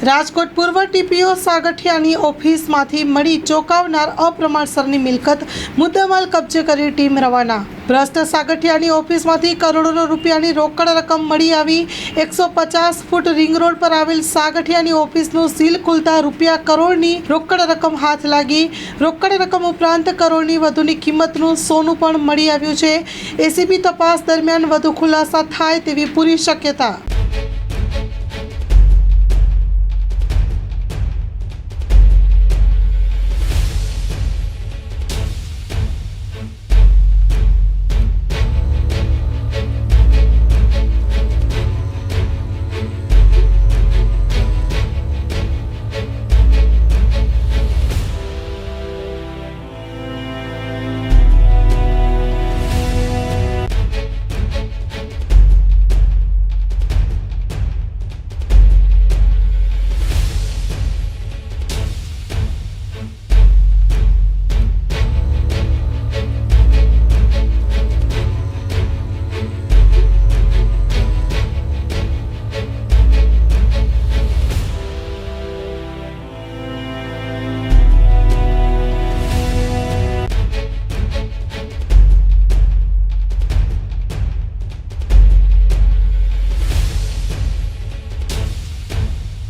રાજકોટ પૂર્વ ટીપીઓ સાગઠિયાની ઓફિસમાંથી મળી ચોંકાવનાર અપ્રમાણસરની મિલકત, મુદ્દામાલ કબજે કરી ટીમ રવાના। ભ્રષ્ટ સાગઠિયાની ઓફિસમાંથી કરોડો રૂપિયાની રોકડ રકમ મળી આવી। 150 ફૂટ રિંગ રોડ પર આવેલ સાગઠિયાની ઓફિસનું સીલ ખુલતા રૂપિયા કરોડની રોકડ રકમ હાથ લાગી। રોકડ રકમ ઉપરાંત કરોડની વધુની કિંમતનું સોનું પણ મળી આવ્યું છે। એસીબી તપાસ દરમિયાન વધુ ખુલાસા થાય તેવી પૂરી શક્યતા।